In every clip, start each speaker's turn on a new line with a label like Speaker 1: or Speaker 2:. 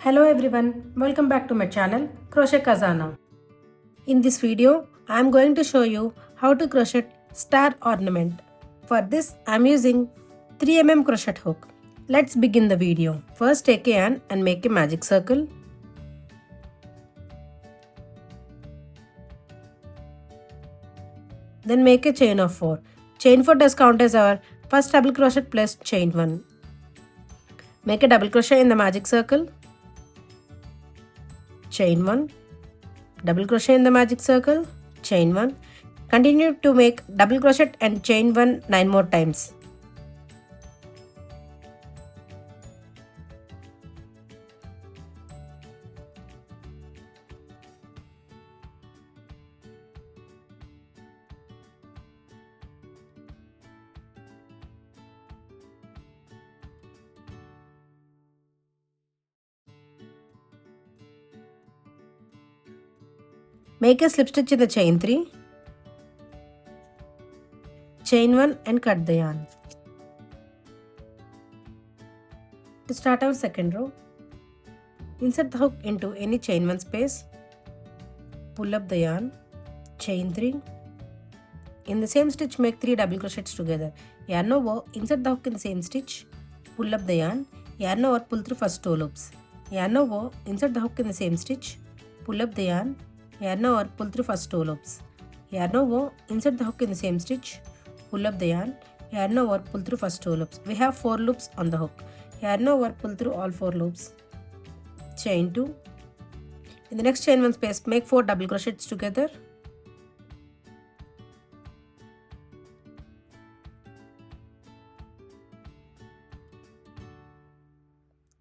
Speaker 1: Hello everyone, welcome back to my channel Crochet Khazana. In this video, I am going to show you how to crochet star ornament. For this, I am using 3mm crochet hook. Let's begin the video. First take a yarn and make a magic circle. Then make a chain of 4. Chain 4 does count as our first double crochet plus chain 1. Make a double crochet in the magic circle. Chain 1, double crochet in the magic circle, chain 1. Continue to make double crochet and chain 1 9 more times. Make a slip stitch in the chain 3, chain 1 and cut the yarn. To start our second row, insert the hook into any chain 1 space, pull up the yarn, chain 3. In the same stitch make 3 double crochets together. Yarn over, insert the hook in the same stitch, pull up the yarn over, pull through first 2 loops. Yarn over, insert the hook in the same stitch, pull up the yarn over, pull through first 2 loops. Yarn over, insert the hook in the same stitch, pull up the yarn over, pull through first 2 loops. We have 4 loops on the hook. Yarn over, pull through all 4 loops. Chain 2. In the next chain 1 space, make 4 double crochets together.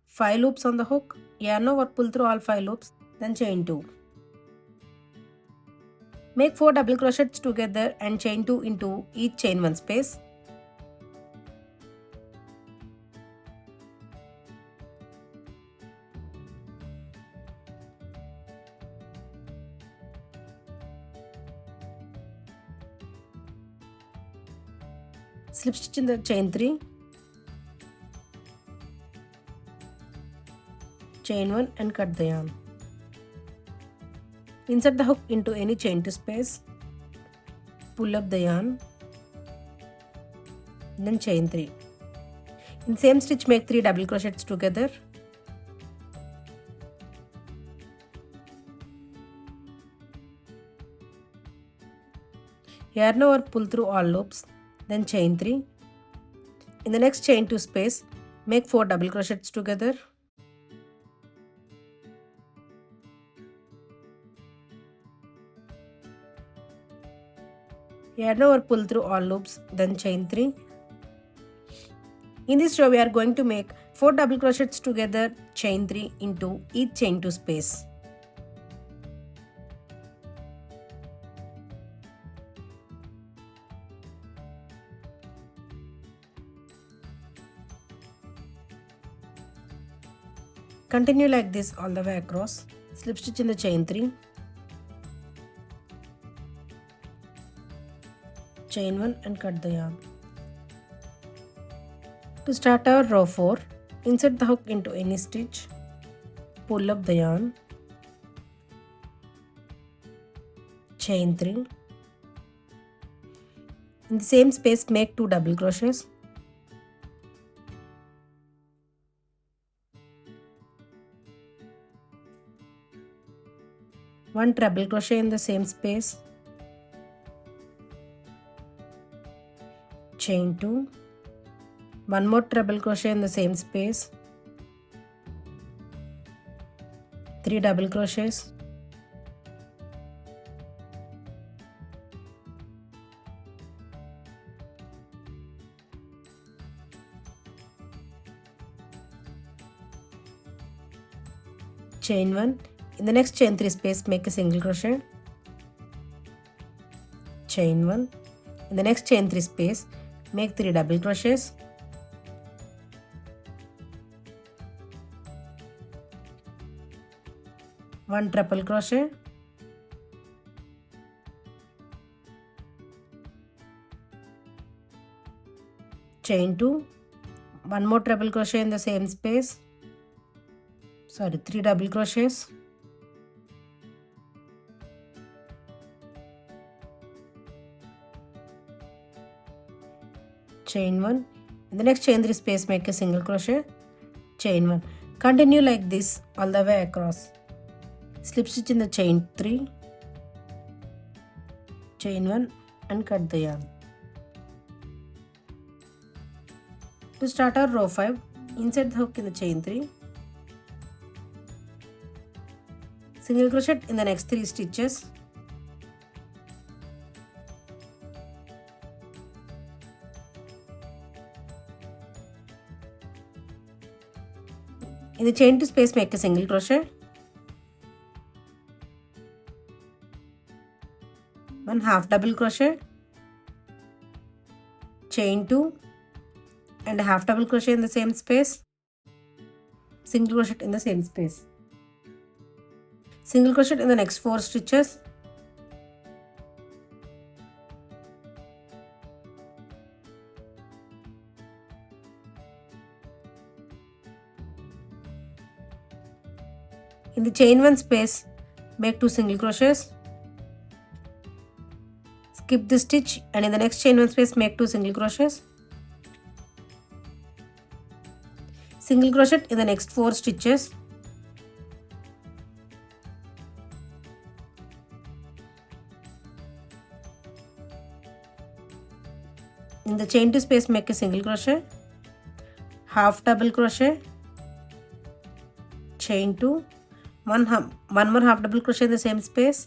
Speaker 1: Five loops on the hook. Yarn over, pull through all 5 loops. Then chain 2. Make 4 double crochets together and chain 2 into each chain 1 space. Slip stitch in the chain 3, chain 1 and cut the yarn. Insert the hook into any chain 2 space, pull up the yarn, then chain 3. In same stitch make 3 double crochets together. Yarn over, pull through all loops, then chain 3. In the next chain 2 space, make 4 double crochets together. Yarn over, pull through all loops, then chain 3. In this row, we are going to make 4 double crochets together, chain 3 into each chain 2 space. Continue like this all the way across. Slip stitch in the chain 3. Chain 1 and cut the yarn. To start our row 4, insert the hook into any stitch, pull up the yarn, chain 3. In the same space make 2 double crochets. One treble crochet in the same space, chain 2, one more treble crochet in the same space, 3 double crochets, chain 1. In the next chain 3 space make a single crochet, chain 1. In the next chain 3 space make 3 double crochets, one triple crochet, chain 2, one more treble crochet in the same space, 3 double crochets, chain 1. In the next chain 3 space, make a single crochet, chain 1. Continue like this all the way across. Slip stitch in the chain 3, chain 1 and cut the yarn. To start our row 5, insert the hook in the chain 3, single crochet in the next 3 stitches, in the chain 2 space make a single crochet, 1 half double crochet, chain 2 and a half double crochet in the same space, single crochet in the same space, single crochet in the next 4 stitches, in the chain 1 space make 2 single crochets, skip the stitch and in the next chain 1 space make 2 single crochets, single crochet in the next 4 stitches, in the chain 2 space make a single crochet, half double crochet, chain 2, one more half double crochet in the same space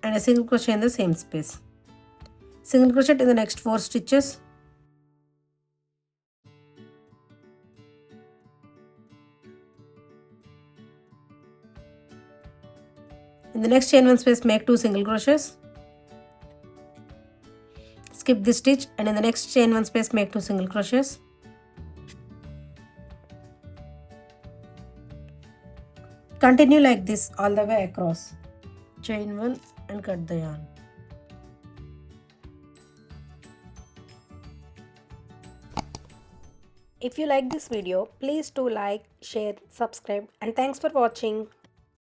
Speaker 1: and a single crochet in the same space, single crochet in the next 4 stitches, in the next chain 1 space make 2 single crochets, skip this stitch and in the next chain 1 space make 2 single crochets, continue like this all the way across, chain 1 and cut the yarn.
Speaker 2: If you like this video, please do like, share, subscribe and thanks for watching.